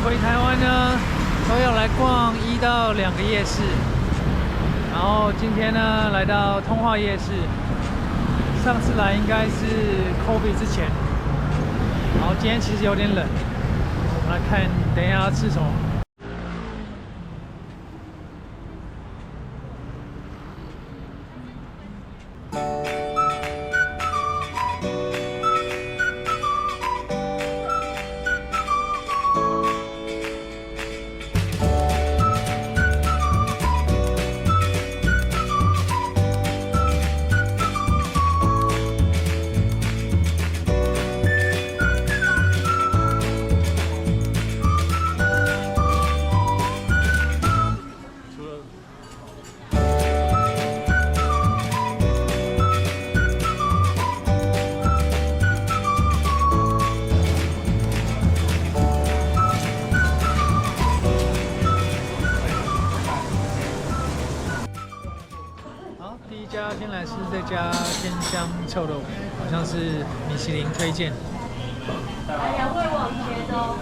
回台湾呢，都要来逛1到2个夜市。然后今天呢，来到通化夜市。上次来应该是 COVID 之前。然后今天其实有点冷，我们来看等一下要吃什么。 第一家先来吃这家天香臭豆腐，好像是米其林推荐。哎呀，会往前哦。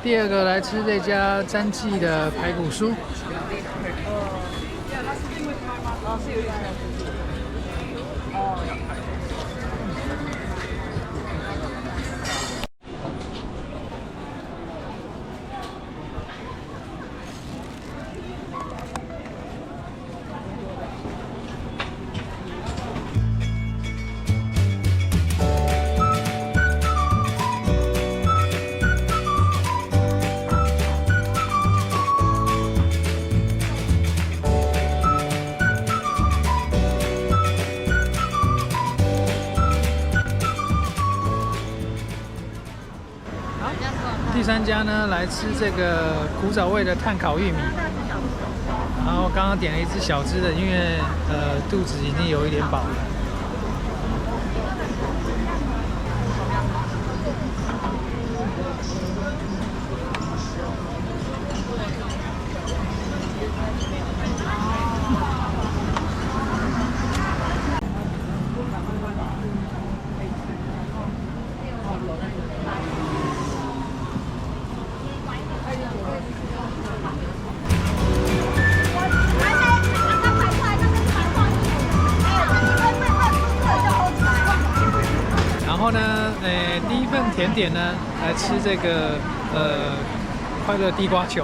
第二个来吃这家詹记的排骨酥。第三家呢，来吃这个古早味的炭烤玉米。然后刚刚点了一只小只的，因为肚子已经有一点饱了。然后呢，第一份甜点呢，来吃这个快乐地瓜球。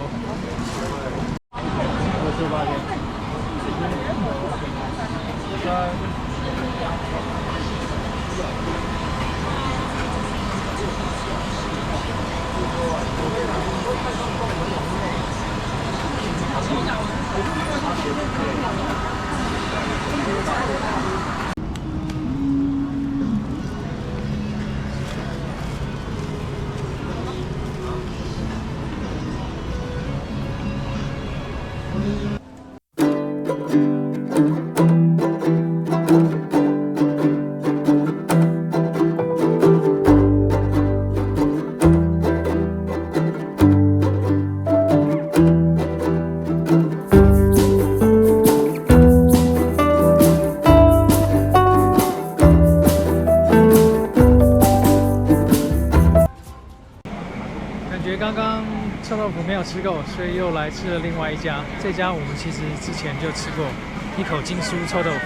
刚刚臭豆腐没有吃够，所以又来吃了另外一家。这家我们其实之前就吃过，一口金酥臭豆腐。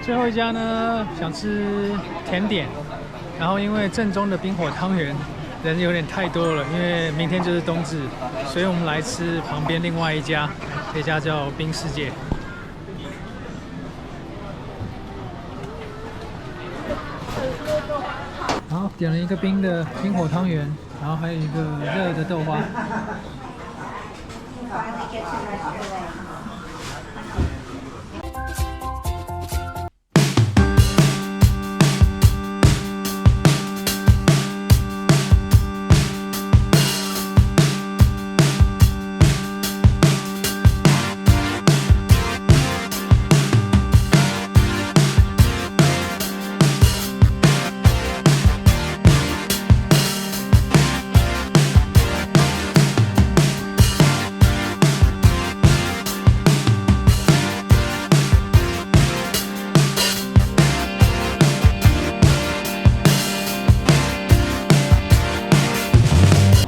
最后一家呢，想吃甜点，然后因为正宗的冰火汤圆人有点太多了，因为明天就是冬至，所以我们来吃旁边另外一家，这家叫冰世界。好，点了一个冰的冰火汤圆，然后还有一个热的豆花。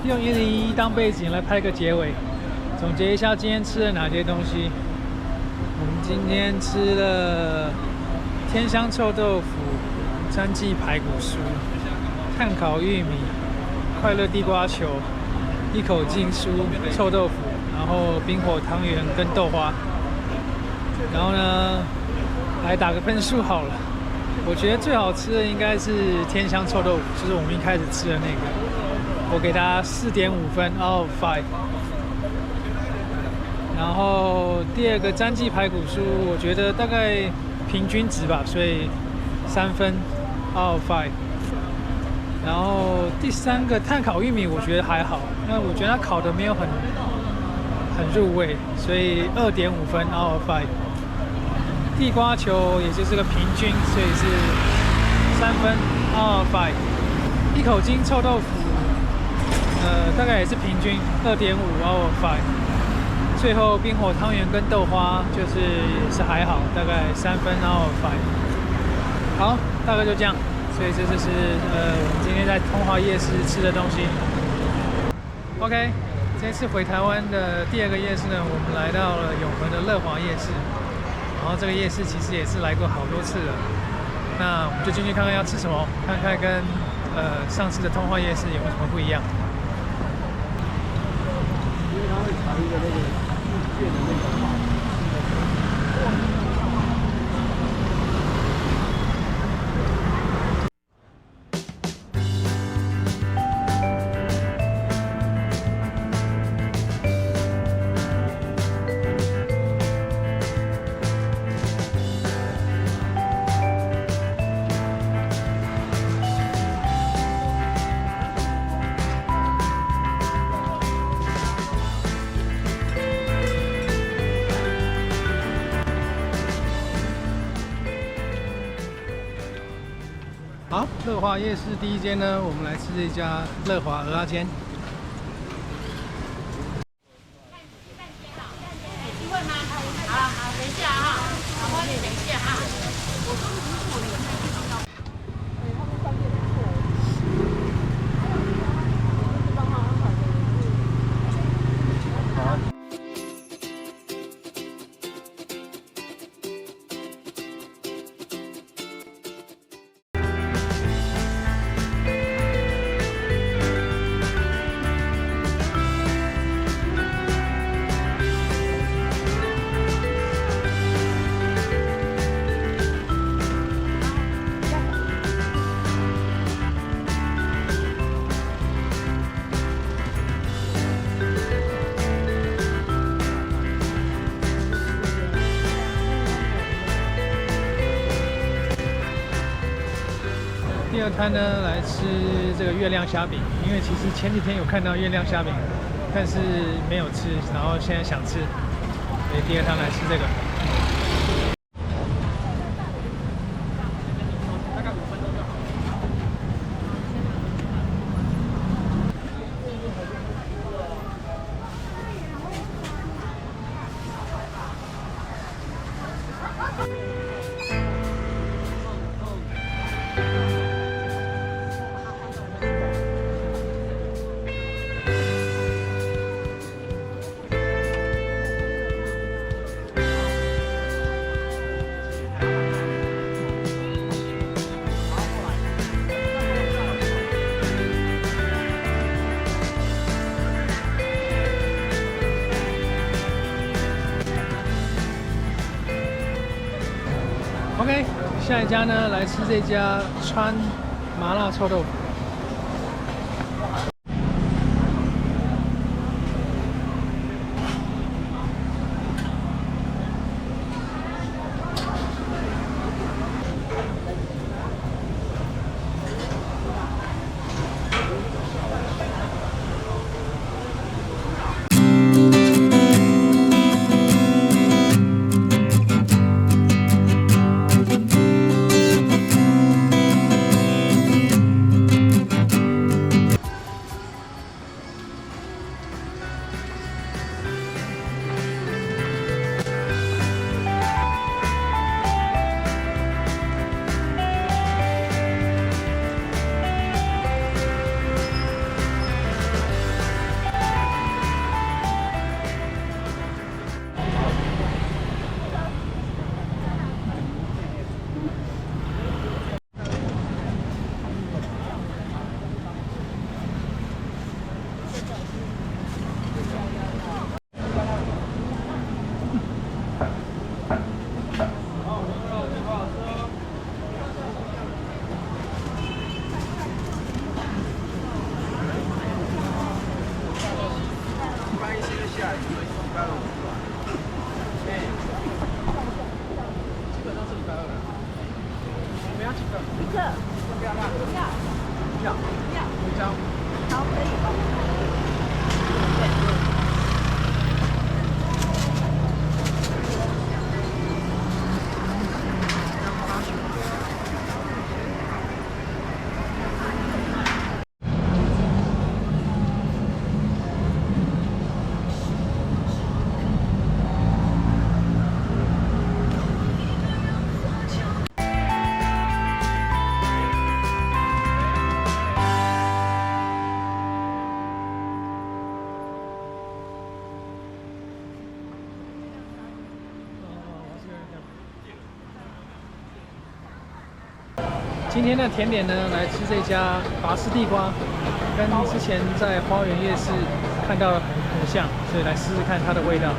用101当背景来拍个结尾，总结一下今天吃了哪些东西。我们今天吃了天香臭豆腐、詹记排骨酥、炭烤玉米、快乐地瓜球、一口金酥臭豆腐，然后冰火汤圆跟豆花。然后呢，来打个分数好了。我觉得最好吃的应该是天香臭豆腐，就是我们一开始吃的那个。我给它4.5分 out of 5。然后第二个詹记排骨酥，我觉得大概平均值吧，所以3分 out of 5。然后第三个炭烤玉米，我觉得还好，因为我觉得它烤的没有很入味，所以2.5分 out of 5。地瓜球也就是个平均，所以是3分 out of 5。一口金臭豆腐。大概也是平均2.5 out of 5。最后冰火汤圆跟豆花就是也是还好，大概3分 out of 5。好，大概就这样。所以这就是我们今天在通化夜市吃的东西。OK， 这次回台湾的第二个夜市呢，我们来到了永和的乐华夜市。然后这个夜市其实也是来过好多次了。那我们就进去看看要吃什么，看看跟上次的通化夜市有没有什么不一样。查一个那个日券的那个码。好，乐华夜市第一间呢，我们来吃这家乐华蚵仔煎。有机会吗？好，等一下哈，老花你等一下哈。第二摊呢，来吃这个月亮虾饼，因为其实前几天有看到月亮虾饼，但是没有吃，然后现在想吃，所以第二摊来吃这个。大概5分钟就好。下一家呢，来吃这家川麻辣臭豆腐。今天的甜点呢，来吃这家拔丝地瓜，跟之前在花园夜市看到的很像，所以来试试看它的味道。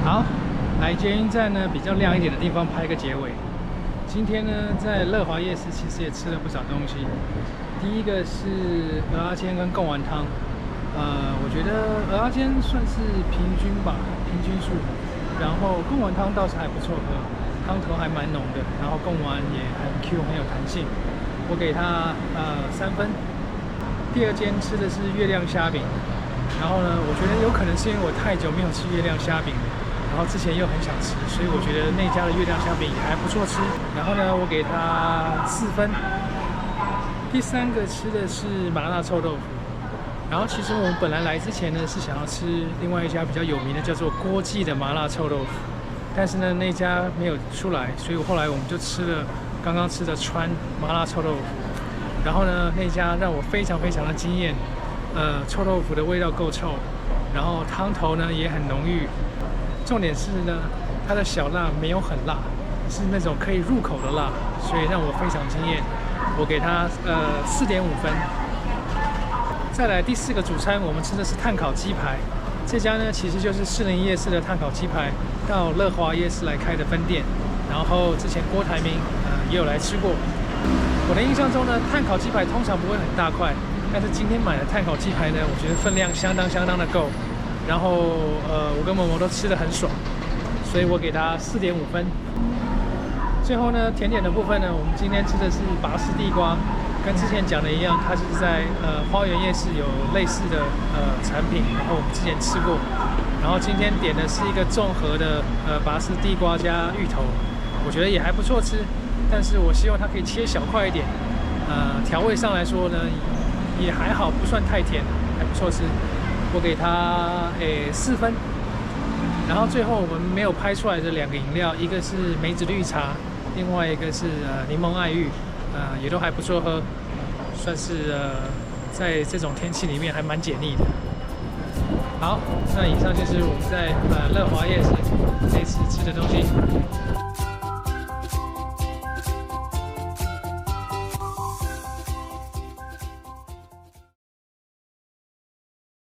好，来捷运站呢比较亮一点的地方拍个结尾。今天呢，在乐华夜市其实也吃了不少东西。第一个是蚵仔煎跟贡丸汤，我觉得蚵仔煎算是平均吧，平均数。然后贡丸汤倒是还不错喝，汤头还蛮浓的，然后贡丸也很 Q， 很有弹性。我给它3分。第二间吃的是月亮虾饼，然后呢，我觉得有可能是因为我太久没有吃月亮虾饼了。然后之前又很想吃，所以我觉得那家的月亮虾饼也还不错吃。然后呢，我给它4分。第三个吃的是麻辣臭豆腐。然后其实我们本来来之前呢是想要吃另外一家比较有名的叫做郭记的麻辣臭豆腐，但是呢那家没有出来，所以后来我们就吃了刚刚吃的川麻辣臭豆腐。然后呢那家让我非常非常的惊艳，臭豆腐的味道够臭，然后汤头呢也很浓郁。重点是呢，它的小辣没有很辣，是那种可以入口的辣，所以让我非常惊艳。我给它4.5分。再来第4个主餐，我们吃的是炭烤鸡排。这家呢其实就是士林夜市的炭烤鸡排到乐华夜市来开的分店。然后之前郭台铭也有来吃过。我的印象中呢，炭烤鸡排通常不会很大块，但是今天买的炭烤鸡排呢，我觉得分量相当的够。然后我跟某某都吃得很爽，所以我给它4.5分。最后呢，甜点的部分呢，我们今天吃的是拔丝地瓜，跟之前讲的一样，它就是在花园夜市有类似的产品，然后我们之前吃过。然后今天点的是一个综合的拔丝地瓜加芋头，我觉得也还不错吃，但是我希望它可以切小块一点。调味上来说呢，也还好，不算太甜，还不错吃。我给它4分。然后最后我们没有拍出来的2个饮料，一个是梅子绿茶，另外一个是柠檬爱玉，也都还不错喝，算是在这种天气里面还蛮解腻的。好，那以上就是我们在乐华夜市这次吃的东西。